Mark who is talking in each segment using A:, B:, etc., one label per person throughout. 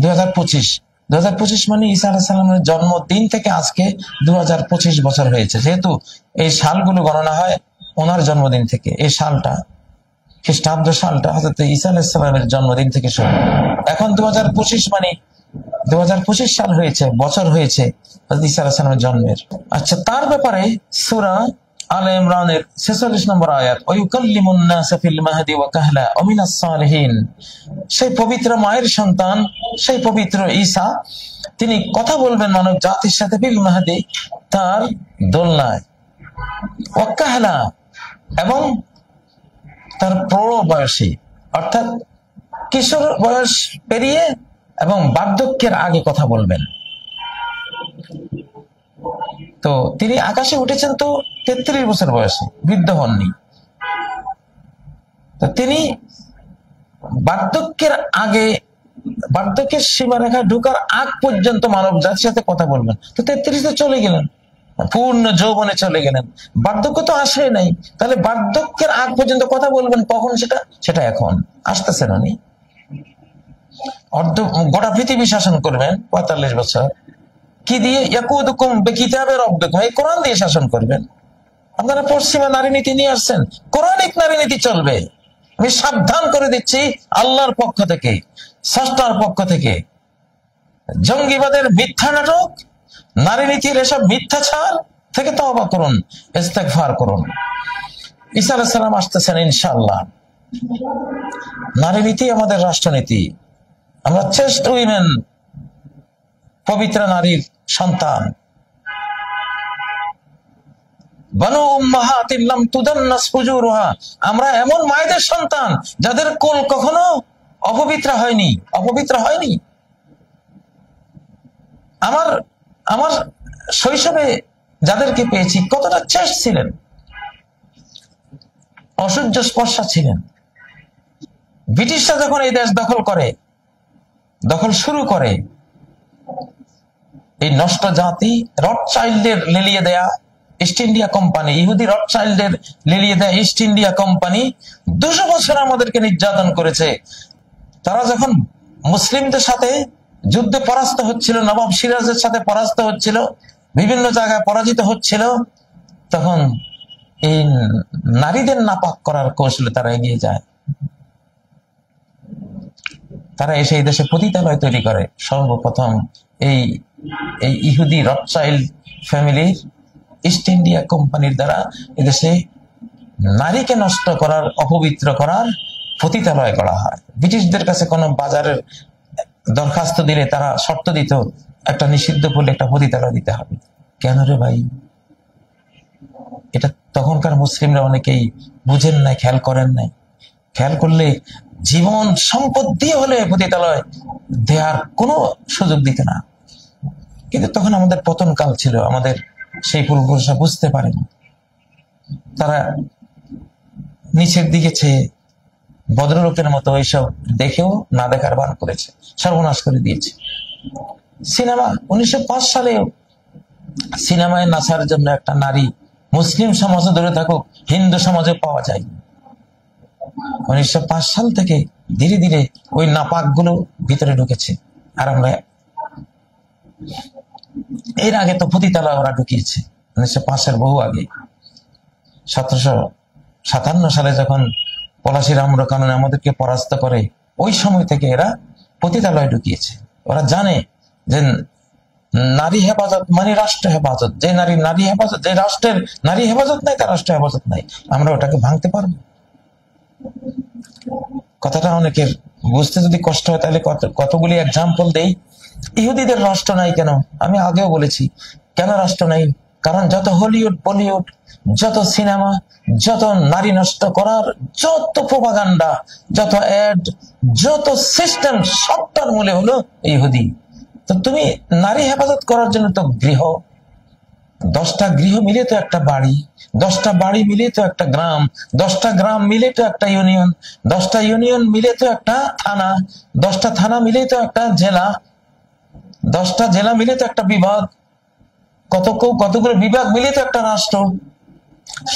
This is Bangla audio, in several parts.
A: 2025। 2025 মানে ঈসা আলাইহিস সালামের জন্মদিন থেকে আজকে 2025 বছর হয়েছে। যেহেতু এই সালগুলো গণনা হয় ওনার জন্মদিন থেকে, এই সালটা খ্রিস্টাব্দ সালটা হযরত ঈসা আলাইহিস সালামের জন্মদিন থেকে শুরু। এখন 2025 মানে 2025 সাল হয়েছে, বছর হয়েছে হযরত ঈসা আলাইহিস সালামের জন্মের। আচ্ছা, তার ব্যাপারে সূরা আলে ইমরানের 46 নম্বর আয়াত, ওয়ায়ুকাল্লিমুন নাসা ফিল মাহদি ওয়া কাহলা ওয়া মিনাস সালিহিন, সেই পবিত্র মায়ের সন্তান, সেই পবিত্র ঈসা, তিনি কথা বলবেন মানব জাতির সাথে ফিল মাহদি, তার দোলনায়, ওয়া কাহলা, এবং তার প্রৌঢ় বয়সী, অর্থাৎ কিশোর বয়স পেরিয়ে এবং বার্ধক্যের আগে কথা বলবেন। তো তিনি আকাশে উঠেছেন তো 33 বছর বয়সে, বৃদ্ধ হননি। তো তিনি বার্ধক্যের আগে, বার্ধক্যের সীমারেখায় ঢোকার আগ পর্যন্ত মানব জাতির সাথে কথা বলবেন। তো 33 চলে গেলেন, পূর্ণ যৌবনে চলে গেলেন, বার্ধক্য তো আসে নাই। তাহলে বার্ধক্যের আগ পর্যন্ত কথা বলবেন কখন? সেটা এখন আসতেছেন উনি। গোটা পৃথিবী শাসন করবেন 45 বছর। কি দিয়ে? ইয়াকুদুকুম বিকিতাবে রাব্বিকুম, এই কোরআন দিয়ে শাসন করবেন। আপনারা পশ্চিমা নারী নীতি নিয়ে আসছেন, কোরআনিক নারী নীতি চলবে। আমি সাবধান করে দিচ্ছি আল্লাহর পক্ষ থেকে, স্রষ্টার পক্ষ থেকে। জঙ্গিবাদের মিথ্যা নাটক, নারী নীতির এসব মিথ্যাচার থেকে তওবা করুন, ইস্তেগফার করুন। ঈসা আলাইহিস সালাম আসতেছেন ইনশাআল্লাহ। নারী নীতি আমাদের রাষ্ট্রনীতি। আমরা চেস্ট উইমেন, পবিত্র নারীর সন্তান। বানু উম্মাহাতিন লাম তুদান্নাস ফুজুরুহা, আমরা এমন মায়েদের সন্তান যাদের কোল কখনো অপবিত্র হয়নি। আমার শৈশবে যাদেরকে পেয়েছি কতটা চেষ্ট ছিলেন, অসহ্য স্পর্শা ছিলেন। ব্রিটিশরা যখন এই দেশ দখল শুরু করে, এই নষ্ট জাতি, রথচাইল্ডের লেলিয়ে দেয়া ইস্ট ইন্ডিয়া কোম্পানি, ইহুদি রথচাইল্ডের লেলিয়ে দেয়া ইস্ট ইন্ডিয়া কোম্পানি 200 বছর আমাদেরকে নির্যাতন করেছে। তারা যখন মুসলিমদের সাথে যুদ্ধে পরাস্ত হচ্ছিল, নবাব সিরাজের সাথে পরাস্ত হচ্ছিল, বিভিন্ন জায়গায় পরাজিত হচ্ছিল, তখন এই নারীদের নাপাক করার কৌশলে তারা এগিয়ে যায়। তারা এসে এই দেশে পতিতালয় তৈরি করে। সর্বপ্রথম এই ইহুদি রথচাইল্ড ফ্যামিলির, ইস্ট ইন্ডিয়া কোম্পানির দ্বারা এদেশে নারীকে নষ্ট করার, অপবিত্র করার পতিতালয় করা হয়। ব্রিটিশদের কাছে কোনো বাজারের দরখাস্ত দিলে তারা শর্ত দিত, একটা নিষিদ্ধ করলে একটা পতিতালয় দিতে হবে। কেন রে ভাই? এটা তখনকার মুসলিমরা অনেকেই বুঝেন নাই, খেয়াল করেন নাই। খেয়াল করলে জীবন সম্পদ দিয়ে হলে পতিতালয় দেওয়ার কোনো সুযোগ দিত না। কিন্তু তখন আমাদের পতন কাল ছিল, আমাদের সেই পূর্বপুরুষরা বুঝতে পারেনি। তারা নিচের দিকে চেয়ে ভদ্রলোকের মতো এইসব দেখেও না দেখার ভান করেছে, সর্বনাশ করে দিয়েছে। সিনেমা 1905 সালে সিনেমায় নাচার জন্য একটা নারী মুসলিম সমাজে ধরে থাকুক, হিন্দু সমাজে পাওয়া যায়। 1905 সাল থেকে ধীরে ধীরে ওই নাপাক গুলো ভিতরে ঢুকেছে। আর আমরা এর আগে তো পতিতালয় ওরা ঢুকিয়েছে 1905-এর বহু আগে। 1757 সালে যখন পলাশীর আম্র কাননে আমাদেরকে পরাস্ত করে, ওই সময় থেকে এরা পতিতালয় ঢুকিয়েছে। ওরা জানে যে নারী হেফাজত মানে রাষ্ট্র হেফাজত। যে নারী হেফাজত, যে রাষ্ট্রের নারী হেফাজত নাই, তার রাষ্ট্র হেফাজত নাই। আমরা ওটাকে ভাঙতে পারবো? কথাটা অনেকের বুঝতে যদি কষ্ট হয়, তাহলে কতগুলি এক্সাম্পল দেই। ইহুদিদের রাষ্ট্র নাই কেন? আমি আগেও বলেছি কেন রাষ্ট্র নাই। কারণ যত হলিউড, বলিউড, যত সিনেমা, যত নারী নষ্ট করার যত প্রোপাগান্ডা, যত অ্যাড, যত সিস্টেম, সবটার মূলে হলো ইহুদি। তো তুমি নারী হেফাজত করার জন্য তো গৃহ, 10টা গৃহ মিলে তো একটা বাড়ি, 10টা বাড়ি মিলে তো একটা গ্রাম, 10টা গ্রাম মিলে তো একটা ইউনিয়ন, 10টা ইউনিয়ন মিলে তো একটা থানা, 10টা থানা মিলে তো একটা জেলা, 10টা জেলা মিলে তো একটা বিভাগ, কতগুলো বিভাগ মিলে তো একটা রাষ্ট্র।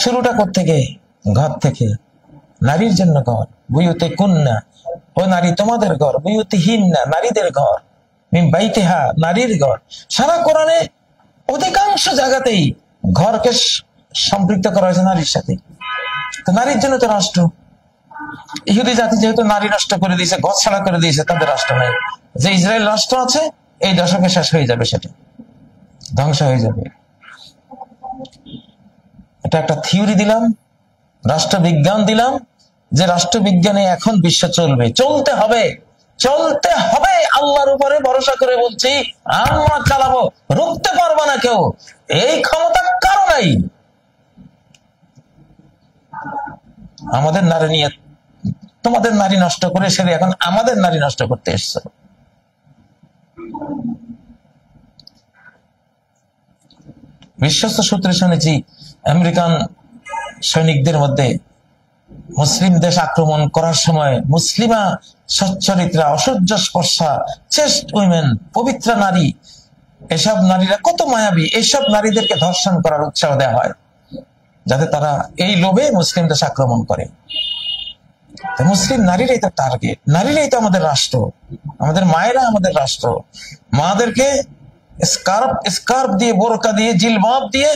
A: শুরুটা কোত্থেকে? ঘর থেকে। নারীর জন্য ঘর, বুয়ুতে কুন্না, ও নারী তোমাদের ঘর, বুয়ুতে হিন্না, নারীদের ঘর। মিন বাইতিহা, নারীর ঘর। সারা কোরআনে অধিকাংশ জায়গাতেই ঘরকে সম্পৃক্ত করা হয়েছে নারীর সাথে। তো নারীর জন্য তো রাষ্ট্র, ইহুদি জাতি যেহেতু নারী নষ্ট করে দিয়েছে, গছ ছাড়া করে দিয়েছে, তাদের রাষ্ট্র নাই। যে ইসরায়েল রাষ্ট্র আছে এই দশকে শেষ হয়ে যাবে, সেটা ধ্বংস হয়ে যাবে। এটা একটা থিওরি দিলাম, রাষ্ট্রবিজ্ঞান দিলাম, যে রাষ্ট্রবিজ্ঞানে এখন বিশ্ব চলবে, চলতে হবে, চলতে হবে। আল্লাহর উপরে ভরসা করে বলছি, আমরা চালাবো, রুখতে পারবে না কেউ, এই ক্ষমতা কারো নাই। আমাদের নারী নিয়ে তোমাদের নারী নষ্ট করে সেরে এখন আমাদের নারী নষ্ট করতে এসছে। বিশ্বস্ত সূত্রে শুনেছি আমেরিকান সৈনিকদের মধ্যে মুসলিম দেশ আক্রমণ করার সময় মুসলিমা সচ্চরিত্রা, অসহ্য স্পর্শা, চেস্ট উইমেন, পবিত্র নারী, এসব নারীরা কত মায়াবী, এইসব নারীদেরকে ধর্ষণ করার উৎসাহ দেওয়া হয় যাতে তারা এই লোভে মুসলিম দেশ আক্রমণ করে। মুসলিম নারীরাই তো টার্গেট, নারীরাই তো আমাদের রাষ্ট্র, আমাদের মায়েরা আমাদের রাষ্ট্র। মাদেরকে স্কার্ফ দিয়ে, বোরকা দিয়ে, জিলবাব দিয়ে,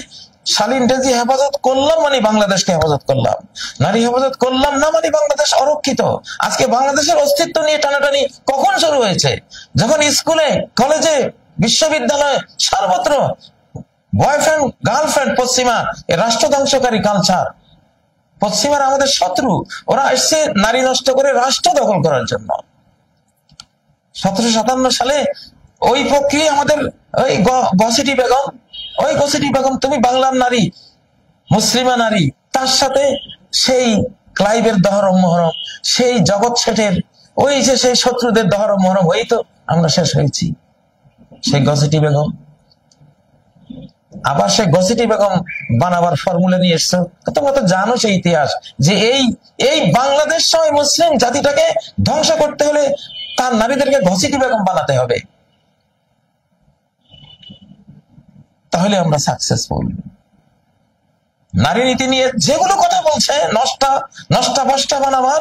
A: শালীন ডেজি হেফাজত করলাম মানে বাংলাদেশকে হেফাজত করলাম, নারী হেফাজত করলাম না মানে বাংলাদেশ অরক্ষিত। আজকে বাংলাদেশের অস্তিত্ব নিয়ে টানাটানি কখন শুরু হয়েছে? যখন স্কুলে, কলেজে, বিশ্ববিদ্যালয়ে, সর্বত্র বয়ফ্রেন্ড গার্লফ্রেন্ড, পশ্চিমা রাষ্ট্র ধ্বংসকারী কালচার। পশ্চিমারা আমাদের শত্রু, ওরা এসছে নারী নষ্ট করে রাষ্ট্র দখল করার জন্য। 1757 সালে ওই প্রক্রিয়া আমাদের ওই গসিটি বেগম, ওই গসিটি বেগম, তুমি বাংলার নারী, মুসলিমা নারী, তার সাথে সেই ক্লাইভের দহরম মহরম, সেই জগৎ শেঠের ওই যে সেই শত্রুদের দহরম মহরম, ওই তো আমরা শেষ হয়েছি। সেই গসিটি বেগম আবার সেই গসিটি বেগম বানাবার ফর্মুলা নিয়ে এসছো। তোমরা তো জানো সেই ইতিহাস, যে এই বাংলাদেশ সহ মুসলিম জাতিটাকে ধ্বংস করতে হলে তার নারীদেরকে গসিটি বেগম বানাতে হবে, তাহলে আমরা সাকসেসফুল। নারী নীতি নিয়ে যেগুলো কথা বলছে, নষ্টা ফষ্টা বানাবার,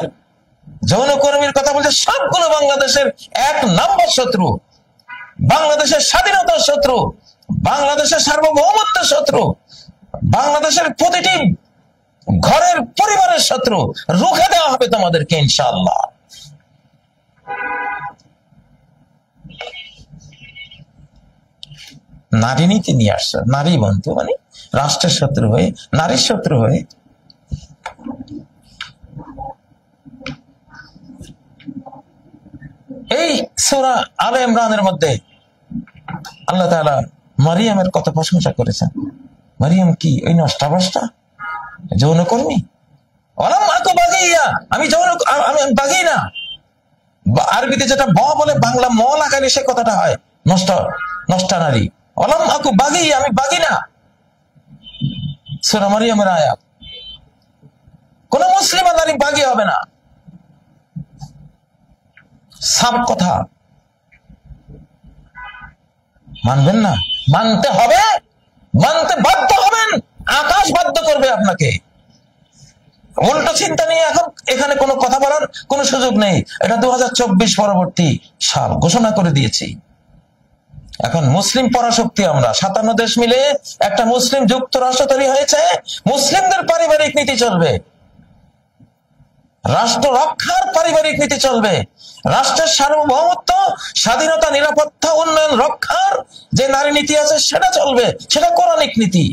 A: যৌনকর্মীর কথা বলছে, সবগুলো বাংলাদেশের 1 নম্বর শত্রু, বাংলাদেশের স্বাধীনতার শত্রু, বাংলাদেশের সার্বভৌমত্বের শত্রু, বাংলাদেশের প্রতিটি ঘরের পরিবারের শত্রু। রুখে দেওয়া হবে তোমাদেরকে ইনশাআল্লাহ। নারী নীতি নিয়ে আসছে, নারী বন্ধু মানে রাষ্ট্রের শত্রু হয়ে, নারীর শত্রু হয়ে। এই সূরা আলে ইমরানের মধ্যে আল্লাহ তাআলা মারিয়ামের কত প্রশংসা করেছেন। মারিয়াম কি ওই নষ্টা বষ্টা যৌনকর্মী? আমি বাগি না। আরবিতে যেটা ব বলে বাংলা ম লাগালে সে কথাটা হয় নষ্টা নারী। অলাম আকু বাগি, আমি বাগি না। সূরা মারিয়ামের আয়াত। কোন মুসলিমা নারী বাগি হবে না, সব কথা মানবেন না? মানতে হবে, মানতে বাধ্য হবেন। আকাশ বাধ্য করবে আপনাকে। উল্টো চিন্তা নিয়ে এখন এখানে কোনো কথা বলার কোনো সুযোগ নেই। এটা 2024 পরবর্তী সাল ঘোষণা করে দিয়েছি। এখন মুসলিম পরাশক্তি আমরা, 57 দেশ মিলে একটা মুসলিম যুক্তরাষ্ট্র তৈরি হয়েছে। মুসলিমদের পারিবারিক নীতি চলবে, রাষ্ট্র রক্ষার পারিবারিক নীতি চলবে, রাষ্ট্রের সার্বভৌমত্ব, স্বাধীনতা, নিরাপত্তা, উন্নয়ন রক্ষার যে নারী নীতি আছে সেটা চলবে, সেটা কোরআনিক নীতি।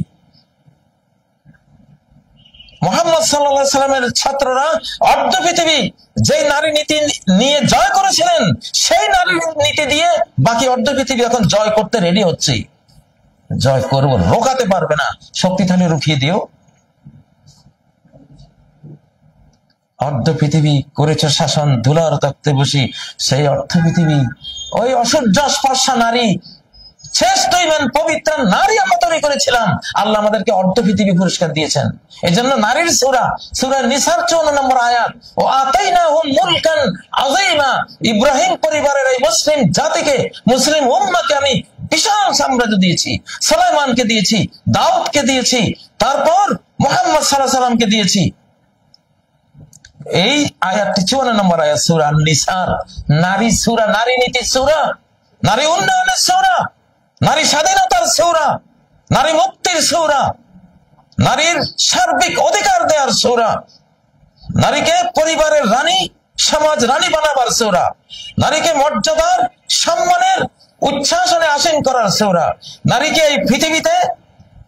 A: মুহাম্মদ সাল্লাল্লাহু আলাইহি সাল্লামের ছাত্ররা অর্ধ পৃথিবী যে নারী নীতি নিয়ে জয় করেছিলেন, সেই নারী নীতি দিয়ে বাকি অর্ধ পৃথিবী এখন জয় করতে রেডি হচ্ছে। জয় করব, রোকাতে পারবে না, শক্তিশালী রুখিয়ে দিও। অর্ধ পৃথিবী করেছ শাসন, ধুলার তক্তে বসি, সেই অর্ধ পৃথিবী ওই অসহ্য স্পর্শা নারী, শ্রেষ্ঠ পবিত্র নারী আমরা তৈরি করেছিলাম। আল্লাহ আমাদেরকে অর্ধ পৃথিবী পুরস্কার দিয়েছেন। এই জন্য নারীর সূরা নিসার 54 নম্বর আয়াত, ও আতাইনাহুম মুলকান আযীমা, ইব্রাহিম পরিবারের এই মুসলিম জাতিকে, মুসলিম উম্মাহকে আমি বিশাল সাম্রাজ্য দিয়েছি। সুলাইমানকে দিয়েছি, দাউদকে দিয়েছি, তারপর মুহাম্মদ সাল্লাল্লাহু আলাইহি সাল্লামকে দিয়েছি। এই আয়াতটি 54 নম্বর আয়াত সূরা নিসার, নারী সূরা, নারী নীতি সূরা। নারী উন্নয়নের সূরা, নারী স্বাধীনতার সূরা, নারী মুক্তির সূরা, নারীর সার্বিক অধিকার দেওয়ার সূরা, নারীকে পরিবারের রানী, সমাজ রানী বানাবার সূরা, নারীকে মর্যাদার, সম্মানের উচ্ছ্বাসনে আসীন করার সূরা, নারীকে এই পৃথিবীতে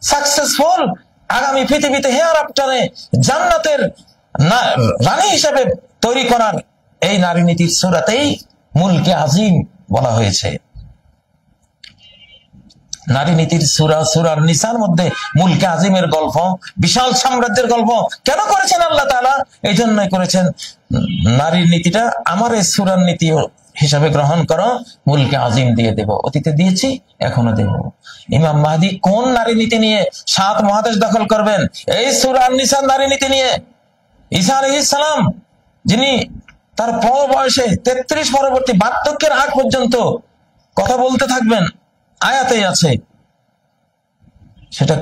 A: সাকসেসফুল আগামী পৃথিবীতে হেয়ার আফটারে জান্নাতের রানী হিসেবে তৈরি করার এই নারী নীতির সূরাতেই মুলকে আজিম বলা হয়েছে। নারী নীতির সূরার নিসার মধ্যে মুলকে আজিমের গল্প, বিশাল সাম্রাজ্যের গল্প কেন করেছেন আল্লাহ তাআলা? এই জন্যই করেছেন, নারীর নীতিটা আমার এই সূরার নীতি হিসাবে গ্রহণ করো, মুলকে আজিম দিয়ে দেব। অতীতে দিয়েছি, এখনো দেব। ইমাম মাহদী কোন নারী নীতি নিয়ে 7 মহাদেশ দখল করবেন? এই সূরা নিসার নারী নীতি নিয়ে। ঈসা আলাইহিস সালাম যিনি তার বয়সে 33 পরবর্তী বার্ধক্যের আগ পর্যন্ত কথা বলতে থাকবেন, আয়াতেই আছে। সেটা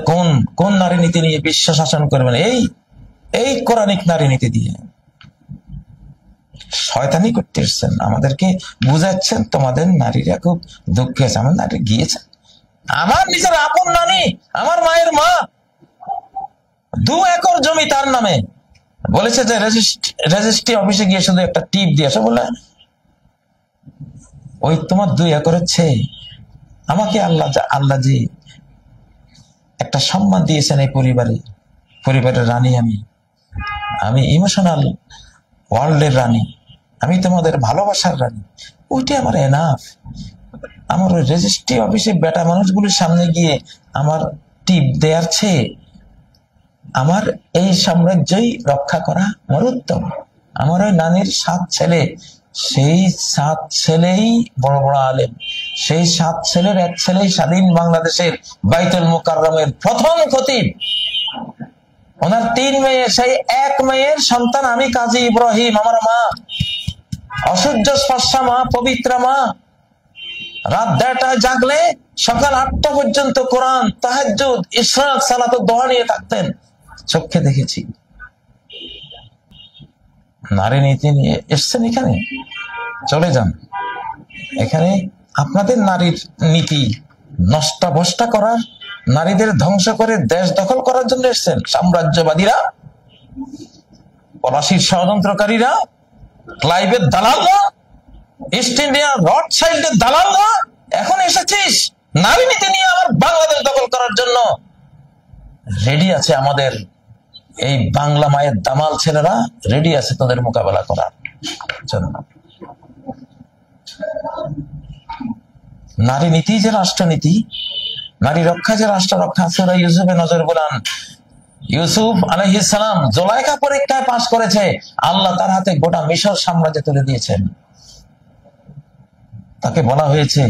A: কোন নারী নীতি নিয়ে বিশ্ব শাসন করবেন? এই কোরআনিক নারী নীতি দিয়ে। শয়তানি করতে এসছেন, আমাদেরকে বুঝাচ্ছেন তোমাদের নারীরা খুব দুঃখে আছে। আমার নারী গিয়েছে, আমার নিজের আপন নানি, আমার মায়ের মা, 2 একর জমি তার নামে, বলেছে যে রেজিস্ট্রি অফিসে গিয়ে শুধু একটা টিপ দিয়ে আসো। বলে ওই তোমার 2 একরের চেয়ে আমাকে আল্লাহ যে একটা সম্মান দিয়েছেন এই পরিবারের রানী, আমি ইমোশনাল ওয়ার্ল্ডের রানী, আমি তোমাদের ভালোবাসার রানী, ওইটি আমার এনাফ। আমার ওই রেজিস্ট্রি অফিসে বেটা মানুষগুলির সামনে গিয়ে আমার টিপ দেওয়ার চেয়ে আমার এই সাম্রাজ্যই রক্ষা করা আমার উত্তম। আমার ওই নানির 7 ছেলে, সেই 7 ছেলেই বড় বড় আলেম, সেই 7 ছেলের এক ছেলেই স্বাধীন বাংলাদেশের বাইতুল মুকাররমের প্রথম খতিব। ওনার 3 মেয়ে, সেই এক মেয়ের সন্তান আমি কাজী ইব্রাহিম। আমার মা অসূর্য স্পর্শা মা, পবিত্র মা, রাত 1:30টায় জাগলে সকাল 8টা পর্যন্ত কোরআন, তাহাজ্জুদ, ইশরাক, সালাত ও দোয়া নিয়ে থাকতেন, চোখে দেখেছি। নারী নীতি নিয়ে এসছেন এখানে, চলে যান। এখানে আপনাদের নারীর নীতি নষ্টাভষ্টা করার, নারীদের ধ্বংস করে দেশ দখল করার জন্য এসছেন সাম্রাজ্যবাদীরা, পলাশির ষড়যন্ত্রকারীরা, ক্লাইভের দালালরা, ইস্ট ইন্ডিয়া রথশাইল্ডের দালালরা। এখন এসেছিস নারী নীতি নিয়ে আমার বাংলাদেশ দখল করার জন্য। রেডি আছে আমাদের এই বাংলা মায়ের দামাল ছেলেরা, রেডি আছে তোদের মোকাবেলা করার জন্য। নারী নীতি যে রাষ্ট্রনীতি, নারী রক্ষা যে রাষ্ট্র রক্ষা। সূরা ইউসুফে নজর বুলান, ইউসুফ আলাইহিস সালাম জুলাইখা পরীক্ষায় পাশ করেছে, আল্লাহ তার হাতে গোটা মিশর সাম্রাজ্য তুলে দিয়েছেন। তাকে বলা হয়েছে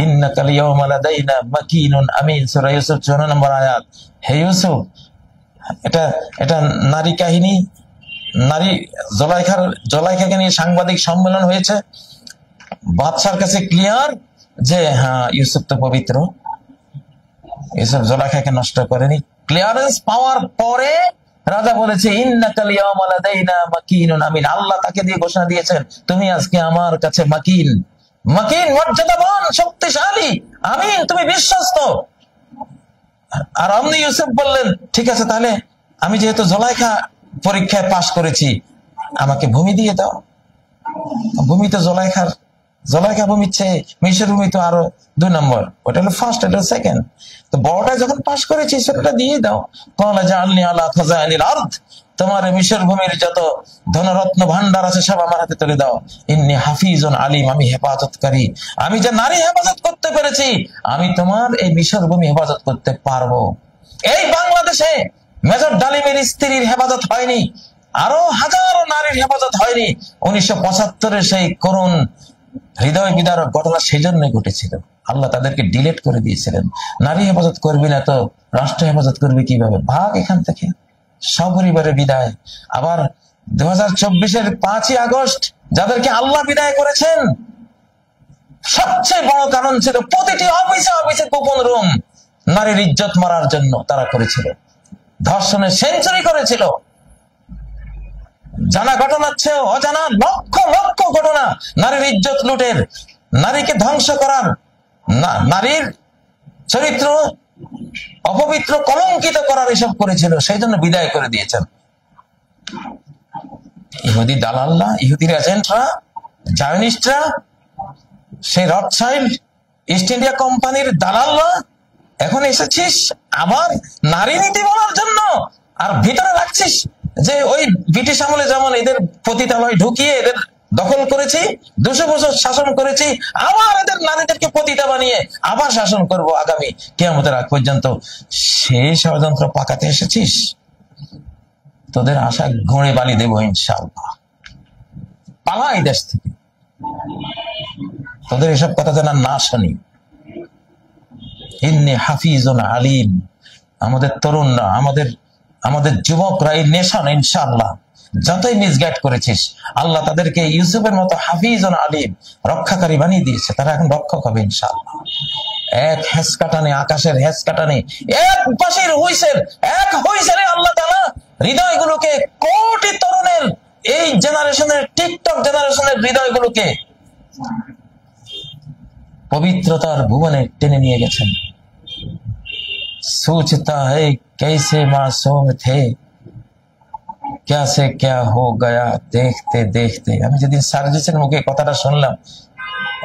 A: ইন্নাকাল ইয়াওমা লাদাইনা মাকিনুন আমিন, সূরা ইউসুফ 14 নম্বর আয়াত। হে ইউসুফ, এটা নারী কাহিনী। নারী জুলাইখাকে নিয়ে সাংবাদিক সম্মেলন হয়েছে। বাদশার কাছে ক্লিয়ার যে হ্যাঁ, ইউসুফ তো পবিত্র, ইউসুফ জুলাইখাকে নষ্ট করেনি। ক্লিয়ারেন্স পাওয়ার পরে রাজা বলেছে ইন্নাকাল ইয়াওমা লাদাইনা মাকিনুন আমিন, আল্লাহ তাকে দিয়ে ঘোষণা দিয়েছেন তুমি আজকে আমার কাছে মাকিন, মর্যাদাবান, শক্তিশালী, আমিন, তুমি বিশ্বস্ত। আর অমনি ইউসুফ বললেন ঠিক আছে, তাহলে আমি যেহেতু জুলাইখা পরীক্ষায় পাশ করেছি, আমাকে ভূমি দিয়ে দাও। ভূমি তো জুলাইখা ভূমির চেয়ে মিশর ভূমি তো আরো 2 নম্বর, ওটা হলো ফার্স্ট, এটা হলো সেকেন্ড। তো বড়টা যখন পাশ করেছি সেটা দিয়ে দাও। ক্বালা জাআলনি আলা খাযাইনিল আরদ, তোমার মিশর ভূমির যত ধনরত্ন ভান্ডার আছে সব আমার হাতে তুলে দাও। ইন্নী হাফিজুন আলিম, আমি হেফাজতকারী। আমি যে নারী হেফাজত করতে পেরেছি, আমি তোমার এই মিশর ভূমি হেফাজত করতে পারবো। এই বাংলাদেশে মেজর ডালিমের স্ত্রীর হেফাজত হয়নি, আরো হাজারো নারীর হেফাজত হয়নি। 1975-এর সেই করুণ হৃদয় বিদারক ঘটনা সেই জন্যই ঘটেছিল। আল্লাহ তাদেরকে ডিলেট করে দিয়েছিলেন। নারী হেফাজত করবি না তো রাষ্ট্র হেফাজত করবি কিভাবে? ভাগ এখান থেকে, সপরিবারে বিদায়। আবার 2024-এর 5ই আগস্ট যাদেরকে আল্লাহ বিদায় করেছেন, সবচেয়ে বড় কারণ ছিল প্রতিটি অফিসে গোপন রুম নারীর ইজ্জত মারার জন্য তারা করেছিল। ধর্ষণের সেঞ্চুরি করেছিল। জানা ঘটনার চেয়েও অজানা লক্ষ লক্ষ ঘটনা নারীর ইজ্জত লুটের নারীকে ধ্বংস করার, নারীর চরিত্র অপবিত্র কলঙ্কিত করার এসব করেছিল, সেই জন্য বিদায় করে দিয়েছেন। ইহুদি দালাল্লা, ইহুদির এজেন্টরা, জায়নিস্টরা, সেই রথচাইল্ড ইস্ট ইন্ডিয়া কোম্পানির দালাল্লা, এখন এসেছিস আবার নারী নীতি বলার জন্য, আর ভিতরে রাখছিস যে ওই ব্রিটিশ আমলে যেমন এদের পতিতালয় ঢুকিয়ে এদের দখল করেছি, 200 বছর শাসন করেছি, আবার এদের নারীদেরকে পতিতা বানিয়ে আবার শাসন করব আগামী কিয়ামতের আগ পর্যন্ত। সেই ষড়যন্ত্র পাকাতে এসেছিস, তোদের আশা ঘুরে বালি দেবো ইনশাআল্লাহ। পালা এই দেশ থেকে, তোদের এসব কথা যেন না শুনি। ইন্নী হাফিজুন আলিম, আমাদের তরুণরা, আমাদের যুবকরা, এই নেশন ইনশাআল্লাহ যতই মিসগাইড করেছিস, আল্লাহ তাদেরকে ইউসুফের মতো হাফিজুন আলিম, রক্ষাকারী বানিয়ে দিয়েছে। তারা এখন রক্ষক হবে ইনশাআল্লাহ। এক হেসকাটানে, আকাশের হেসকাটানে, এক বাঁশির হুইসেল, এক হুইসেলে আল্লাহ তাআলা হৃদয়গুলোকে, কোটি তরুণের, এই জেনারেশনের, টিকটক জেনারেশনের হৃদয়গুলোকে পবিত্রতার ভুবনে টেনে নিয়ে গেছেন। সোচতা হ্যায় कैसे मासूम थे, क्या से क्या हो गया देखते देखते। আমি যেদিন সার্জিসের মুখে কথাটা শুনলাম,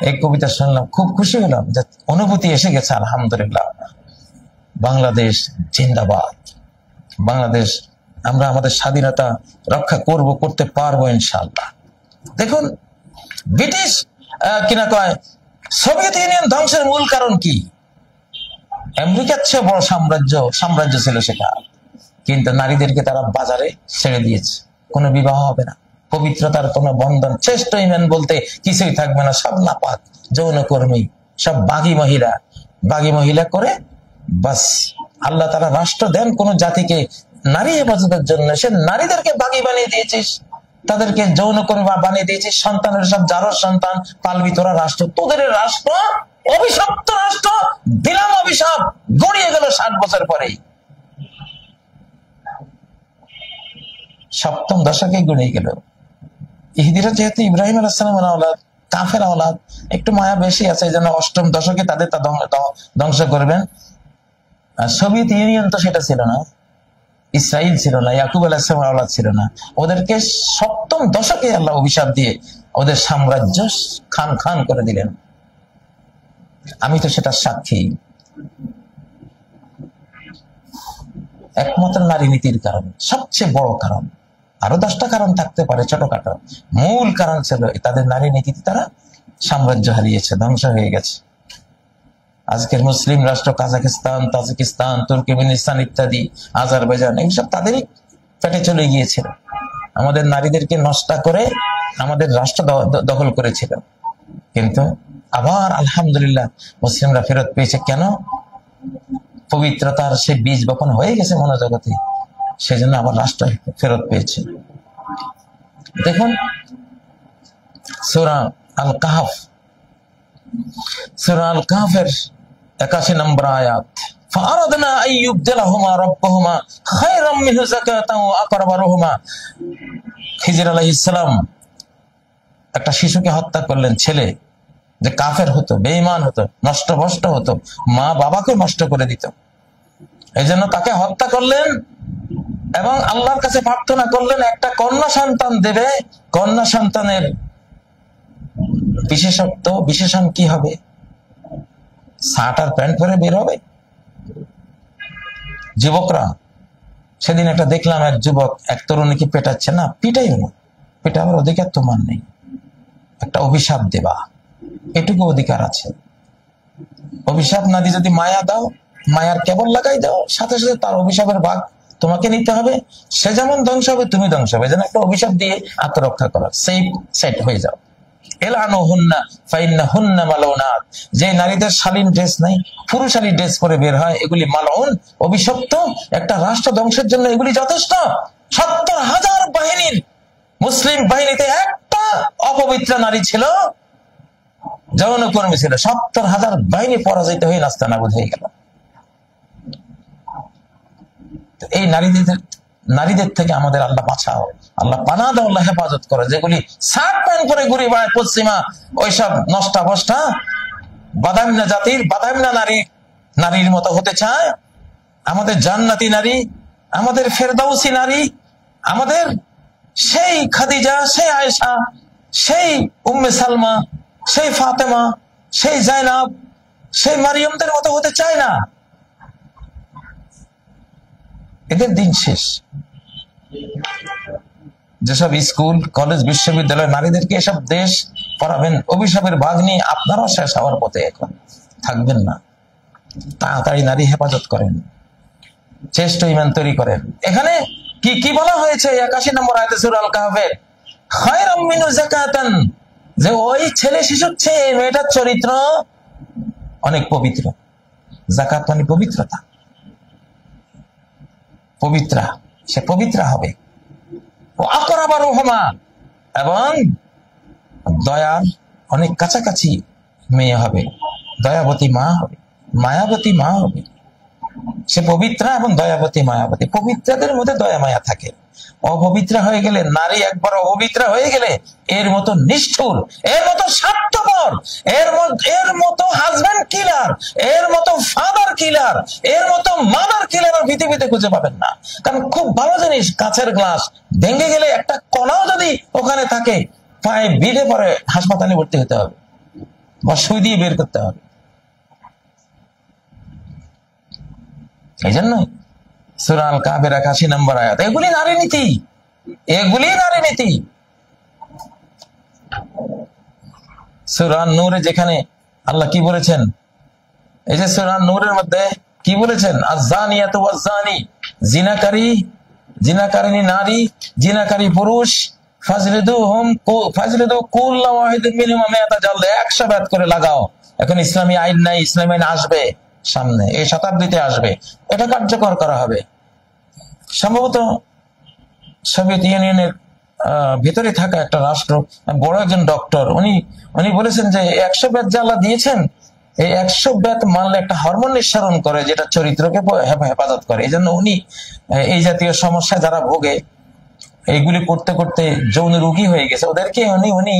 A: এই কবিতা শুনলাম, খুব খুশি হলাম, যে অনুভূতি এসে গেছে। আলহামদুলিল্লাহ, বাংলাদেশ জিন্দাবাদ। বাংলাদেশ, আমরা আমাদের স্বাধীনতা রক্ষা করব, করতে পারবো ইনশাআল্লাহ। দেখুন, ব্রিটিশ কিনা কয় সোভিয়েত ইউনিয়ন ধ্বংসের মূল কারণ কি? আমেরিকার চেয়ে বড় সাম্রাজ্য ছিল সেটা, কিন্তু নারীদেরকে তারা বাজারে ছেড়ে দিয়েছে। কোনো বিবাহ হবে না, পবিত্রতার কোনো বন্ধন, শ্রেষ্ঠ ইমান বলতে কিছুই থাকবে না, সব নাপাক, যৌনকর্মী, সব বাগী মহিলা করে বাস। আল্লাহ তাআলা রাষ্ট্র দেন কোন জাতিকে নারী হেফাজতের জন্য, সে নারীদেরকে বাগী বানিয়ে দিয়েছিস, তাদেরকে যৌনকর্মী বানিয়ে দিয়েছিস, সন্তানের সব জারজ সন্তান পালবি তোরা। রাষ্ট্র, তোদের রাষ্ট্র অভিশপ্ত রাষ্ট্র, দিলাম অভিশাপ, গড়িয়ে গেল 60 বছর পরেই। 7ম দশকে গড়িয়ে গেল। ইহুদিরা যেহেতু ইব্রাহিম আলাইহিস সালামের আওলাদ, কাফের আওলাদ, একটু মায়া বেশি আছে, এই জন্য 8ম দশকে তাদের তা ধ্বংস করবেন। আর সোভিয়েত ইউনিয়ন তো সেটা ছিল না, ইসরায়েল ছিল না, ইয়াকুব আলাইহিস সালামের আওলাদ ছিল না। ওদেরকে 7ম দশকে আল্লাহ অভিশাপ দিয়ে ওদের সাম্রাজ্য খান খান করে দিলেন। আমি তো সেটা সাক্ষী। একমাত্র নারী নীতির কারণ, সবচেয়ে বড় কারণ। আরো 10টা কারণ থাকতে পারে ছোটখাটো, মূল কারণ ছিল তাদের নারী নীতিতে তারা সাম্রাজ্য হারিয়েছে, ধ্বংস হয়ে গেছে। আজকের মুসলিম রাষ্ট্র কাজাকিস্তান, তাজিকিস্তান, তুর্কমেনিস্তান ইত্যাদি, আজারবাইজান, এইসব তাদেরই পেটে চলে গিয়েছিল। আমাদের নারীদেরকে নষ্ট করে আমাদের রাষ্ট্র দখল করেছিল। কিন্তু আবার আলহামদুলিল্লাহ মুসলিমরা ফেরত পেয়েছে। কেন? পবিত্রতার সে বীজ বপন হয়ে গেছে মনোজগতে, সেজন্য আবার রাষ্ট্র ফেরত পেয়েছে। দেখুন সূরা আল কাহফ, সূরা আল কাহফের 81 নম্বর আয়াত, ফারাদনা আইয়ুবদিলাহুমা রাব্বুহুমা খায়রাম মিনহু যাকাতান ওয়া আকরাবা রুহুমা। খিজির আলাইহিস সালাম একটা শিশুকে হত্যা করলেন, ছেলে যে কাফের হতো, বেঈমান হতো, নষ্টভ্রষ্ট হতো, মা বাবাকে নষ্ট করে দিত, এই জন্য তাকে হত্যা করলেন এবং আল্লাহর কাছে প্রার্থনা করলেন একটা কন্যা সন্তান দেবে। কন্যা সন্তানের বিশেষণ কি হবে? শার্ট আর প্যান্ট পরে বের হবে। যুবকরা, সেদিন একটা দেখলাম, এক যুবক এক তরুণীকে পেটাচ্ছে, না পিটাইও না, পেটাবার অধিকার তোমার নেই, একটা অভিশাপ দেবা, এটুকু অধিকার আছে। অভিশাপ না দিয়ে যদি মায়া দাও, মায়ার কেবল লাগাই দাও, সাথে সাথে তার অভিশাপের ভাগ তোমাকে নিতে হবে। সে যেমন ধ্বংস হবে তুমি ধ্বংস হবে, যেন একটা অভিশাপ দিয়ে আত্মরক্ষা করা, সেট হয়ে যাও। যে নারীদের শালীন ড্রেস নাই, পুরুষালী ড্রেস পরে বের হয়, এগুলি মালউন, অভিশপ্ত। একটা রাষ্ট্র ধ্বংসের জন্য এগুলি যথেষ্ট। 70,000 বাহিনীর, মুসলিম বাহিনীতে একটা অপবিত্র নারী ছিল, যৌনকর্মী ছিল। 70,000 বাহিনী পরাজিত হয়ে নাস্তানাবুদ হয়ে গেল। এই নারীদের থেকে আমাদের আল্লাহ বাঁচাও, আল্লাহ পানা দাও, আল্লাহ হেফাজত করো। যেগুলি শার্ট প্যান্ট পরে ঘুরে বেড়ায় পশ্চিমা ওইসব নষ্টা বষ্টা বাদামিনা জাতির বাদামিনা নারীর মতো হতে চায়। আমাদের জান্নাতি নারী, আমাদের ফেরদাউসি নারী, আমাদের সেই খাদিজা, সেই আয়েশা, সেই উম্মে সালমা, সেই ফাতেমা, সেই জাইনাব, সেই মারিয়মদের মতো হতে চায় না। এদের দিন শেষ। যেসব স্কুল কলেজ বিশ্ববিদ্যালয় নারীদেরকে এসব দেশ পড়াবেন, অভিশাপের ভাগ নিয়ে আপনারাও শেষ হওয়ার পথে এখন থাকবেন না। তাড়াতাড়ি নারী হেফাজত করেন, শ্রেষ্ঠ ঈমান তৈরি করেন। এখানে কি কি বলা হয়েছে 81 নম্বর আয়াতে সূরা আল কাহফে, খায়রাম মিনু যাকাতান, যে ওই ছেলে শিশুর চেয়ে মেয়েটার চরিত্র অনেক পবিত্র। যাকাত মানে পবিত্রতা, পবিত্রা, সে পবিত্র হবে। ও আকরাবা রুহমা, এবং দয়ার অনেক কাছাকাছি মেয়ে হবে, দয়াবতী মা হবে, মায়াবতী মা হবে। সে পবিত্রা এবং দয়াবতী মায়াবতী। পবিত্রদের মধ্যে দয়া মায়া থাকে। অপবিত্রা হয়ে গেলে, নারী একবার অপবিত্রা হয়ে গেলে এর মতো নিষ্ঠুর, এর মতো স্বার্থপর, এর মতো হাজব্যান্ড কিলার, এর মতো ফাদার কিলার, এর মতো মাদার কিলার আর পৃথিবীতে খুঁজে পাবেন না। কারণ খুব ভালো জিনিস, কাঁচের গ্লাস ভেঙে গেলে একটা কণাও যদি ওখানে থাকে, পায়ে বিঁধে পরে হাসপাতালে ভর্তি হতে হবে বা সুই দিয়ে বের করতে হবে। এই জন্য সূরা আল কাহফের 81 নম্বর আয়াত, এগুলি নারী নীতি, এগুলি নারী নীতি। সূরা নূরে যেখানে আল্লাহ কি বলেছেন, এই যে সূরা নূরের মধ্যে কি বলেছেন, আয-যানিয়াতু ওয়াজ-যানি, জিনাকারিনী নারী, জিনাকারী পুরুষ, ফাজলিদু কুল্লা ওয়াহিদিন মিনহুমা মিআতা জালদা, 100 বেত করে লাগাও। এখন ইসলামী আইন নাই, ইসলামী আইন আসবে সামনে, এই শতাব্দীতে আসবে, এটা কার্যকর করা হবে। সম্ভবত সোভিয়েত ইউনিয়নের ভিতরে থাকা একটা রাষ্ট্র, বড় একজন ডক্টর, উনি বলেছেন যে 100 বেত যে আল্লাহ দিয়েছেন, এই 100 বেত মানলে একটা হরমোন নিঃসরণ করে, যেটা চরিত্রকে হেফাজত করে। এই জন্য উনি এই জাতীয় সমস্যা যারা ভোগে, এইগুলি করতে করতে যৌন রোগী হয়ে গেছে, ওদেরকে উনি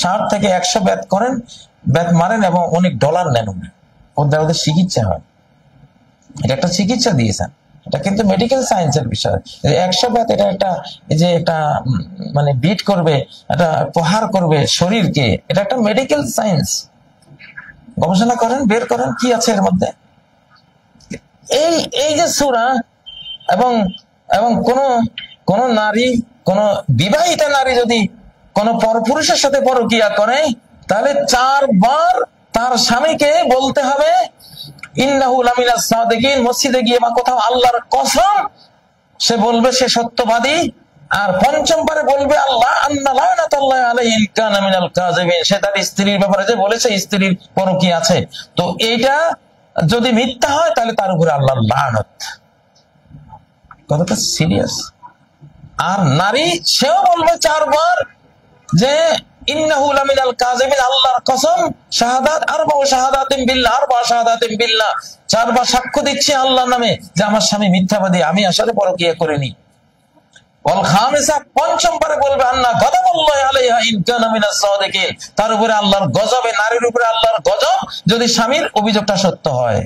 A: 60 থেকে 100 বেত করেন, বেত মারেন এবং অনেক ডলার নেন উনি, ওদের চিকিৎসা হয়। এটা একটা চিকিৎসা দিয়েছেন, এটা কিন্তু মেডিকেল সায়েন্সের বিষয়। 100 বেত এটা একটা মানে বিট করবে, এটা প্রহার করবে শরীরকে, এটা একটা মেডিকেল সায়েন্স। গবেষণা করেন, বের করেন কি আছে এর মধ্যে। এই যে সূরা, এবং কোন নারী, কোন বিবাহিতা নারী যদি কোন পরপুরুষের সাথে পরকিয়া করে, তাহলে 4 বার তার স্বামীকে বলতে হবে ইন্নাহু লামিনাস সাদিকিন, মসজিদে গিয়ে বা কোথাও আল্লাহর কসম সে বলবে সে সত্যবাদী। আর 5ম বারে বলবে আল্লাহ আন্না লানাতুল্লাহি আলাইহি ইন কানা মিনাল কাযিবিন, সে তার স্ত্রীর ব্যাপারে যে বলেছে স্ত্রীর পরকীয়া আছে, তো এইটা যদি মিথ্যা হয় তাহলে তার উপরে আল্লাহর লানত। কতটা সিরিয়াস। আর নারী সেও বলবে 4 বার যে ইন্নাহু লামিনাল কাযিবিন, আল্লাহর কসম, শাহাদাত আরবাউ শাহাদাতিন বিল্লাহ, 4 বার সাক্ষ্য দিচ্ছি আল্লাহর নামে যে আমার স্বামী মিথ্যাবাদী, আমি আসলে পরকীয়া করিনি। ওয়াল খামিসা, 5ম বারে বলবে আন্না গাদাবুল্লাহি আলাইহা ইন কানা মিনাস সাদিকিন, তার উপরে আল্লাহর গজবে, নারীর উপরে আল্লাহর গজব যদি স্বামীর অভিযোগটা সত্য হয়।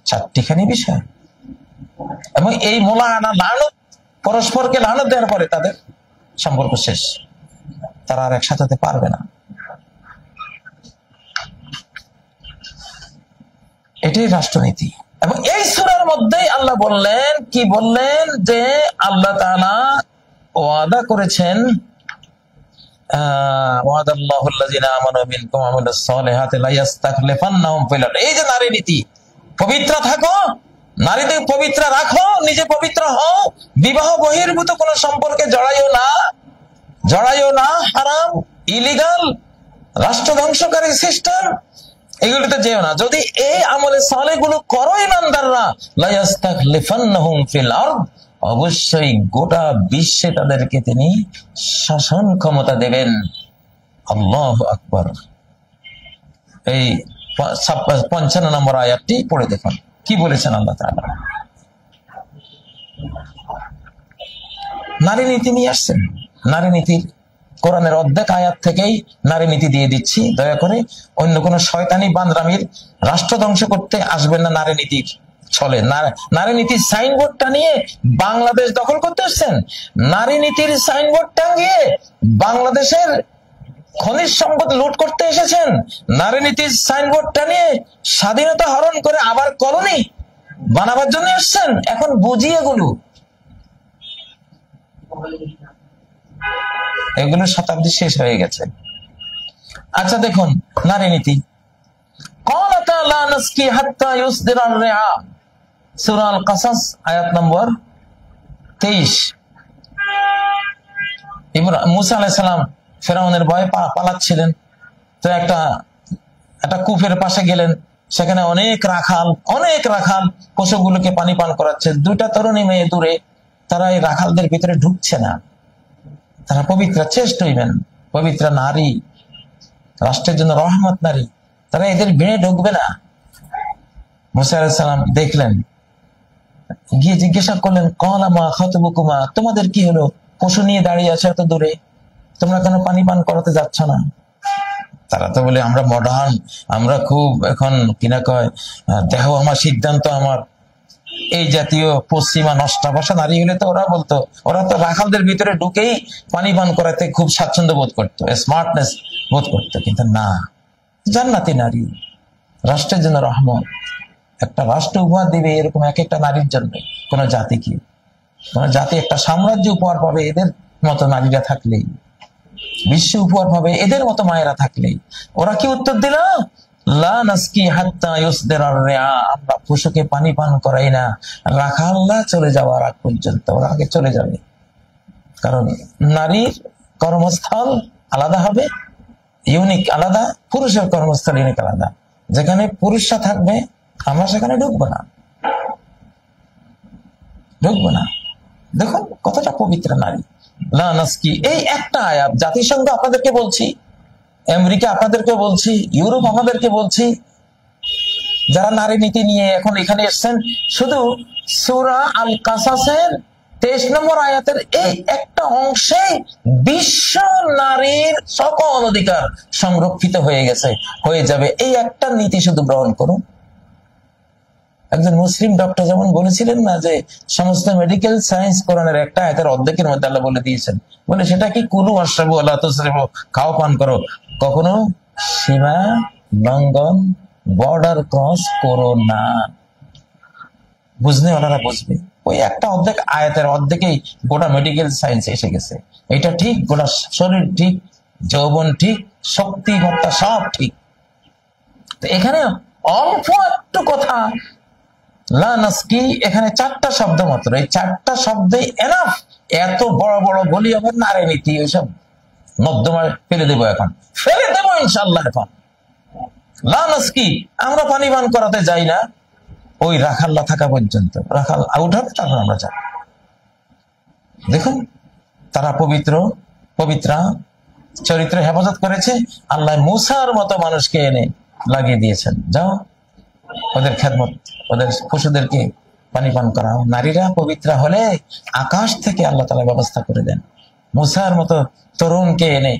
A: 4টিখানি বিষয়। এবং এই মোলানা লানত, পরস্পরকে লানত দেওয়ার পরে তাদের সম্পর্ক শেষ, তারা আর একসাথে হতে পারবে না। এটাই রাষ্ট্রনীতি। এবং এই সূরার মধ্যেই আল্লাহ বললেন, কি বললেন, যে আল্লাহ তাআলা ওয়াদা করেছেন, ওয়াদাল্লাহু আল্লাযিনা আমানু মিনকুম ওয়া আমিলুস সালিহাতি লা ইস্তাখলিফান্নাহুম ফিল আরদ। এই যে নারী নীতি, পবিত্র থাকো, নারীদের পবিত্র রাখো, নিজে পবিত্র হও, বিবাহ বহির্ভূত কোন সম্পর্কে জড়াইও না, হারাম, ইলিগাল, রাষ্ট্র ধ্বংসকারী সিস্টেম, এগুলিতে যেও না। যদি এই আমলে সালেহ গুলো করো ইমানদাররা, লা ইস্তাখলিফান্নাহুম ফিল আরদ, অবশ্যই গোটা বিশ্বে তাদেরকে তিনি শাসন ক্ষমতা দেবেন। আল্লাহু আকবার। এই 55 নম্বর আয়াতটি পড়ে দেখুন কি বলেছেন আল্লাহ তাআলা। নারী নীতি নিয়ে আসছেন। নারী নীতির কোরআনের অর্ধেক আয়াত থেকেই নারী নীতি দিয়ে দিচ্ছি। দয়া করে অন্য কোন শয়তানি বান্দরামির রাষ্ট্র ধ্বংস করতে আসবেন না। নারী নীতির ছলে নারী নীতির সাইনবোর্ডটা নিয়ে বাংলাদেশ দখল করতে আসছেন। নারী নীতির সাইনবোর্ড টাঙিয়ে বাংলাদেশের খনিজ সম্পদ লুট করতে এসেছেন। নারী নীতির সাইনবোর্ডটা নিয়ে স্বাধীনতা হরণ করে আবার কলোনি বানাবার জন্য এসছেন। এখন বুঝি এগুলো শতাব্দী শেষ হয়ে গেছে। আচ্ছা দেখুন নারী নীতি, সূরা আল কাসাস আয়াত নম্বর 23। মুসা আলাইহিস সালাম ফেরাউনের ভয়ে পালাচ্ছিলেন, তো একটা কূপের পাশে গেলেন। সেখানে অনেক রাখাল পশুগুলোকে পানি পান করাচ্ছে। দুইটা তরুণী মেয়ে দূরে, তারা এই রাখালদের ভিতরে ঢুকছে না। তারা পবিত্র, চেষ্ট হইবেন, পবিত্র নারী, রাষ্ট্রের জন্য রহমত নারী, তারা এদের ভিড়ে ঢুকবে না। মুসা আলাইহিস সালাম দেখলেন, গিয়ে জিজ্ঞাসা করলেন, ক্বালা মা খাতুবুকুমা, তোমাদের কি হলো? পশু নিয়ে দাঁড়িয়ে আছে এত দূরে, তোমরা কেন পানি পান করাতে যাচ্ছ না? তারা তো বলে, আমরা মডার্ন, আমরা খুব এখন কিনা কয় দেহ আমার, সিদ্ধান্ত আমার। এই জাতীয় পশ্চিমা নষ্টা ভাষা নারী হলে তো ওরা বলতো, ওরা তো রাখালদের ভিতরে ঢুকেই পানি পান করাতে খুব স্বাচ্ছন্দ্য বোধ করতো, স্মার্টনেস বোধ করতো। কিন্তু না, জান্নাতি নারী, রাষ্ট্রের জন্য রহমত। একটা রাষ্ট্র উপহার দিবে এরকম এক একটা নারীর জন্য। কোন জাতি কি, কোন জাতি একটা সাম্রাজ্য উপহার পাবে এদের মতো নারীরা থাকলেই, বিশ্ব উপহার পাবে এদের মতো মায়েরা থাকলেই। ওরা কি উত্তর দিল? লা নাসকি হাত্তা ইউসদিরার রিআ, আমরা পশুকে পানি পান করাই না রাখাল্লা চলে যাওয়ার আগ পর্যন্ত। ওরা আগে চলে যাবে, কারণ নারীর কর্মস্থল আলাদা হবে, ইউনিক আলাদা, পুরুষের কর্মস্থল ইউনিক আলাদা। যেখানে পুরুষরা থাকবে আমরা সেখানে ঢুকবো না। দেখুন কতটা পবিত্র নারী। লা নাসকি, এই একটা আয়াত জাতিসংঘ আপনাদেরকে বলছি, আমেরিকা আপনাদেরকে বলছি, ইউরোপ আপনাদেরকে বলছি, যারা নারী নীতি নিয়ে এখন এখানে এসছেন, শুধু সূরা আল কাসাসের 23 নম্বর আয়াতের এই একটা অংশে বিশ্ব নারীর সকল অধিকার সংরক্ষিত হয়ে গেছে, হয়ে যাবে। এই একটা নীতি শুধু গ্রহণ করুন। একজন মুসলিম ডক্টর যেমন বলেছিলেন না, যে সমস্ত মেডিকেল সায়েন্স কোরআনের একটা আয়াতের অর্ধেকের মধ্যে আল্লাহ বলে দিয়েছেন, বলে সেটা কি কুলু ওয়াশরাবু ওয়ালা তুসরিফু, খাও পান করো, কখনো সীমা লঙ্ঘন, বর্ডার ক্রস করো না। বুঝলে ওনারা বুঝবে। ওই একটা অর্ধেক আয়াতের অর্ধেকেই গোটা মেডিকেল সায়েন্স এসে গেছে। এটা ঠিক, গোটা শরীর ঠিক, যৌবন ঠিক, শক্তিমত্তা সব ঠিক। তো এখানে অল্প একটু কথা, লা নাসকি, এখানে 4টা শব্দ মাত্র, এই 4টা শব্দে এনাফ। এত বড় বড় বলি আবার নারী নীতি ওইসব নর্দমায় ফেলে দেবো, এখন ফেলে দেবো ইনশাল্লাহ। এখন লা নাসকি, আমরা পানি পান করাতে যাই না ওই রাখাল্লা থাকা পর্যন্ত। রাখাল আউট হবে, তারপর আমরা যাই। দেখুন তারা পবিত্রা চরিত্র হেফাজত করেছে। আল্লাহ মুসার মতো মানুষকে এনে লাগিয়ে দিয়েছেন, যাও ওদের খেদমত, ওদের পশুদেরকে পানি পান করাও। নারীরা পবিত্র হলে আকাশ থেকে আল্লাহ তাআলা ব্যবস্থা করে দেন। মুসার মতো তরুণকে এনে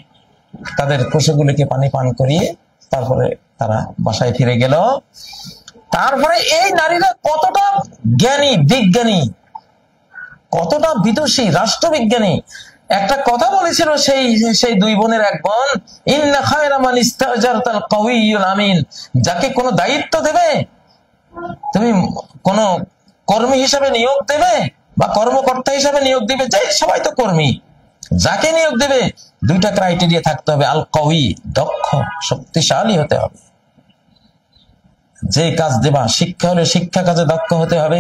A: তাদের পশুগুলিকে পানি পান করিয়ে তারপরে তারা বাসায় ফিরে গেল। তারপরে এই নারীরা কতটা জ্ঞানী, বিজ্ঞানী, কতটা বিদুষী, রাষ্ট্রবিজ্ঞানী। একটা কথা বলেছিল সেই দুই বোনের এক বোন, ইন্না খায়রা মান ইস্তাজারতাল কাউইয়ুল আমিন, যাকে কোনো দায়িত্ব দেবে, তুমি কোন কর্মী হিসাবে নিয়োগ দেবে বা কর্মকর্তা হিসাবে নিয়োগ দিবে, যে সবাই তো কর্মী, যাকে নিয়োগ দেবে 2টা ক্রাইটেরিয়া থাকতে হবে। আল কাউই, দক্ষ, শক্তিশালী হতে হবে। যে কাজ দেবা, শিক্ষা হলে শিক্ষা কাজে দক্ষ হতে হবে,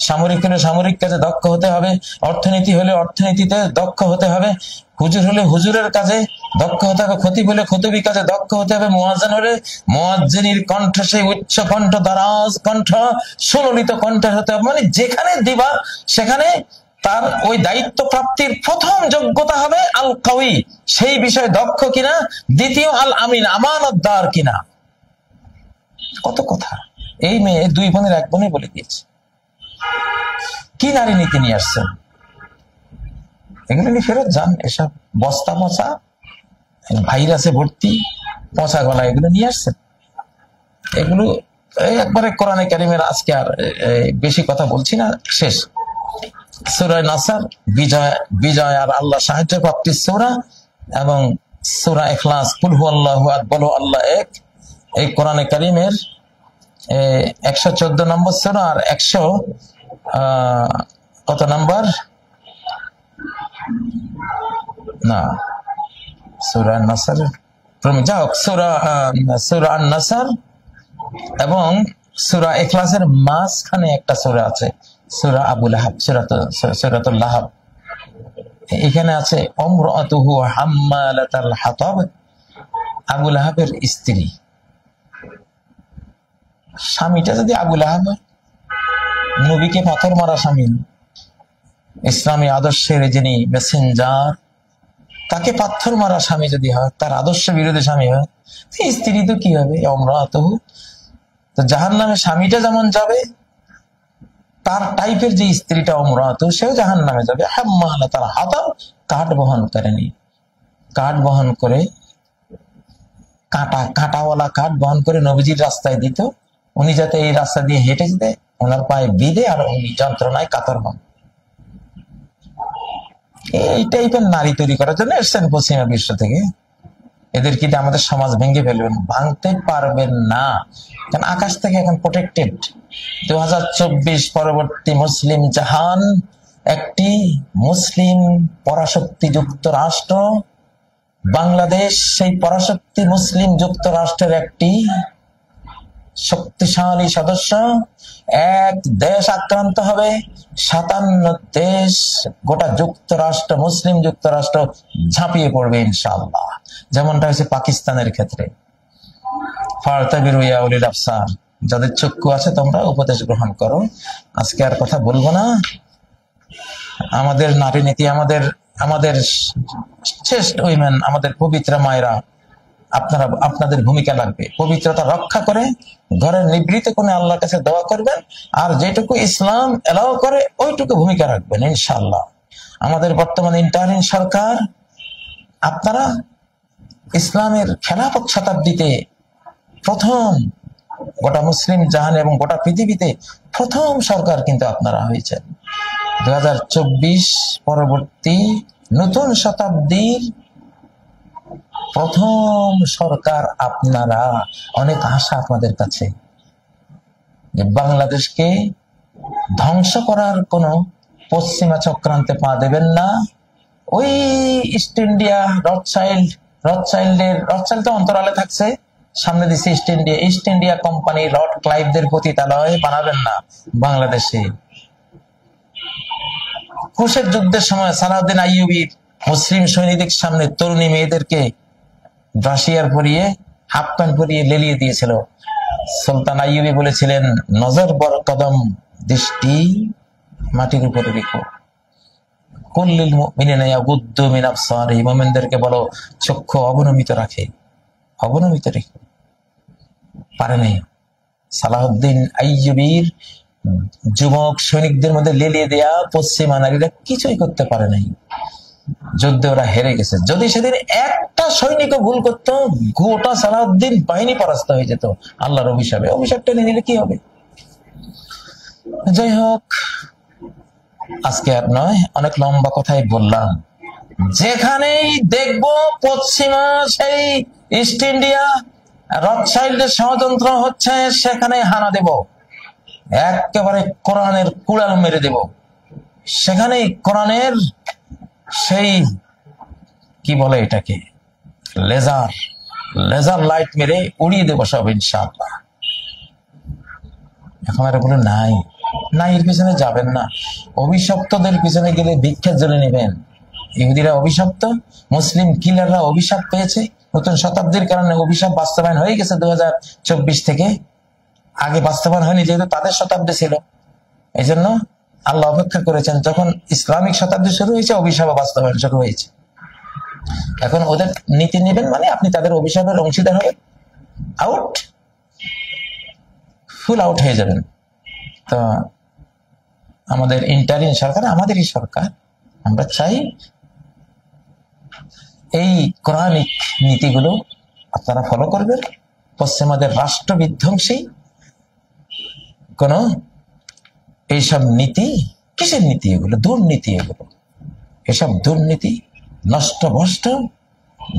A: সামরিক হলে সামরিক কাজে দক্ষ হতে হবে, অর্থনীতি হলে অর্থনীতিতে দক্ষ হতে হবে, হুজুর হলে হুজুরের কাজে দক্ষ হতে হবে, খতিব হলে খতিবি কাজে দক্ষ হতে হবে, মুয়াজ্জিন হলে মুয়াজ্জিনের কণ্ঠ সেই উচ্চ কণ্ঠ, দারাজ কণ্ঠ, সুললিত কণ্ঠ হতে হবে। মানে যেখানে দিবা সেখানে তার ওই দায়িত্ব প্রাপ্তির প্রথম যোগ্যতা হবে আল কাউই, সেই বিষয়ে দক্ষ কিনা। দ্বিতীয় আল আমিন, আমানতদার কিনা। কত কথা এই মেয়ে দুই বোনের এক বোনে বলে দিয়েছে। কি নারী নীতি নিয়ে আসছেন? এগুলো নিয়ে ফেরত যান। এসব বস্তা পচা, ভাইরাসে ভর্তি, পচা গলা এগুলো নিয়ে আসছেন। এগুলো একবারে কোরআনে কারিমের। আজকে আর বেশি কথা বলছি না, শেষ। সূরা নাসর, বিজয়, বিজয় আর আল্লাহ সাহায্য প্রাপ্তির সূরা, এবং সূরা ইখলাস, কুল হুয়াল্লাহু আহাদ, বলো আল্লাহ এক। এই কোরআনে কারিমের 114 নম্বর সূরা আর 100 কত নম্বর না, সূরা নাসর যাও, সূরা আন-নাসর এবং সূরা ইখলাসের মাঝখানে একটা সূরা আছে, সূরা আবু লাহাব, সূরাতুল লাহাব। এখানে আছে ইমরাতুহু হাম্মালাতাল হাতাব, আবু লাহাবের স্ত্রী। স্বামীটা যদি আবু লাহাব, নবীকে পাথর মারা স্বামী, ইসলামী আদর্শের যিনি মেসেঞ্জার, তাকে পাথর মারা স্বামী যদি হয়, তার আদর্শ বিরোধী স্বামী হয়, স্ত্রী তো কি হবে? ইমরাতুহু। তো জাহান্নামে স্বামীটা যেমন যাবে, তার টাইপের যে স্ত্রীটা ইমরাতুহু, সেও জাহান্নামে যাবে। হাম্মালাতাল হাতাব, কাঠ বহন করেনি, কাঠ বহন করে, কাঁটাওয়ালা কাঠ বহন করে নবীজির রাস্তায় দিত, উনি যাতে এই রাস্তা দিয়ে হেঁটে যেতে ওনার পায়ে বিঁধে, আর উনি যন্ত্রণায় কাতর হন। এই টাইপের নারী তৈরি করার জন্য এসছেন পশ্চিমা বিশ্ব থেকে। এদের কি আমাদের সমাজ ভেঙে ফেলবেন? ভাঙতে পারবেন না, কারণ আকাশ থেকে এখন প্রোটেক্টেড। 2024 পরবর্তী মুসলিম জাহান একটি মুসলিম পরাশক্তি যুক্তরাষ্ট্র। বাংলাদেশ সেই পরাশক্তি মুসলিম যুক্তরাষ্ট্রের একটি শক্তিশালী সদস্য। এক দেশ আক্রান্ত হবে, 57 দেশ, গোটা যুক্তরাষ্ট্র, মুসলিম যুক্তরাষ্ট্র ঝাঁপিয়ে পড়বে ইনশাআল্লাহ, যেমনটা হয়েছে পাকিস্তানের ক্ষেত্রে। ফারতাবিরু ইয়া উলিল আবসার, যাদের চক্ষু আছে তোমরা উপদেশ গ্রহণ করো। আজকে আর কথা বলবো না। আমাদের নারী নীতি, আমাদের শ্রেষ্ঠ উইমেন, আমাদের পবিত্র মায়েরা, আপনাদের ভূমিকা লাগবে। পবিত্রতা রক্ষা করে ঘরের নিবৃত কোণে আল্লাহর কাছে দোয়া করবেন, আর যেটুকু ইসলাম এলাও করে ওইটুকু ভূমিকা রাখবেন ইনশাআল্লাহ। আমাদের বর্তমান ইন্টারিম সরকার, আপনারা ইসলামের খেলাফত শতাব্দীতে প্রথম, গোটা মুসলিম জাহান এবং গোটা পৃথিবীতে প্রথম সরকার কিন্তু আপনারা হয়েছেন। 2024 পরবর্তী নতুন শতাব্দীর প্রথম সরকার আপনারা। অনেক আশা আপনাদের কাছে, যে বাংলাদেশকে ধ্বংস করার কোন পশ্চিমা চক্রান্তে পা দেবেন না। ওই ইস্ট ইন্ডিয়া রথচাইল্ড তো অন্তরালে থাকছে, সামনে দিচ্ছে ইস্ট ইন্ডিয়া কোম্পানি, লর্ড ক্লাইভদের পতিতালয় বানাবেন না বাংলাদেশে। কুশের যুদ্ধের সময় সালাউদ্দিন আইয়ুবী মুসলিম সৈনিকদের সামনে তরুণী মেয়েদেরকে ব্রাশিয়ার পরিয়ে, হাফ প্যান্ট পরিয়ে লেলিয়ে দিয়েছিল। সুলতান আইয়ুবী বলেছিলেন, নজর বর কদম, দৃষ্টি মাটির উপরে রেখো। কুল্লিল মুমিনিনা ইয়াগুদ্দু মিন আবসারিহিম, মুমিনদেরকে বলো চক্ষু অবনমিত রেখো। পারে নাই। সালাউদ্দিন আইয়ুবীর যুবক সৈনিকদের মধ্যে লেলিয়ে দেয়া পশ্চিমা নারীরা কিছুই করতে পারে নাই। যুদ্ধে ওরা হেরে গেছে। যদি সেদিন একটা সৈনিকও ভুল করতো, গোটা সালাউদ্দিন বাহিনী পরাস্ত হয়ে যেত আল্লাহর অভিশাপটা নিয়ে নিলে কি হবে? যাই হোক, আজকে আর নয়, অনেক লম্বা কথাই বললাম। যেখানেই দেখবো পশ্চিমা সেই ইস্ট ইন্ডিয়া রথচাইল্ডের ষড়যন্ত্র হচ্ছে, সেখানে হানা দেব, একেবারে কোরআনের কুড়াল মেরে দেব। সেখানেই কোরআনের সেই কি বলে এটাকে, লেজার লাইট মেরে উড়িয়ে দেবো সব ইনশাআল্লাহ। এখন আর বলে নাই এর পিছনে যাবেন না। অভিশপ্তদের পিছনে গেলে ভিক্ষা জেনে নেবেন। ইহুদিরা অভিশপ্ত, মুসলিম কিলাররা অভিশাপ পেয়েছে। নতুন শতাব্দীর কারণে অভিশাপ বাস্তবায়ন হয়ে গেছে 2024 থেকে। আগে বাস্তবায়ন হয়নি, যেহেতু তাদের শতাব্দী ছিল। এই জন্য আল্লাহ অপেক্ষা করেছেন, যখন ইসলামিক শতাব্দী শুরু হয়েছে অভিশাপ বাস্তবায়ন শুরু হয়েছে। এখন ওদের নীতি নেবেন মানে আপনি তাদের অভিশাপের অংশীদার হয়ে ফুল আউট হয়ে যাবেন। তো আমাদের ইন্টারিম সরকার, আমাদেরই সরকার, আমরা চাই এই কোরআনিক নীতিগুলো আপনারা ফলো করবেন। পশ্চিমাদের রাষ্ট্র বিধ্বংসী কোন এইসব নীতি, কিসের নীতি এগুলো? দুর্নীতি এগুলো, এসব দুর্নীতি, নষ্ট ভ্রষ্ট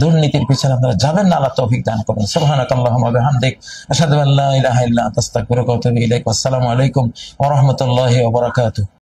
A: দুর্নীতির পিছনে আপনারা যাবেন না। আল্লাহ তৌফিক দান করুন। সুবহানাকাল্লাহুম্মা ওয়া বিহামদিক, আশহাদু আল্লা ইলাহা ইল্লা আনতা, আস্তাগফিরুকা ওয়া আতুবু ইলাইক। আসসালামু আলাইকুম ওয়া রাহমাতুল্লাহি ওয়া বারাকাতুহু।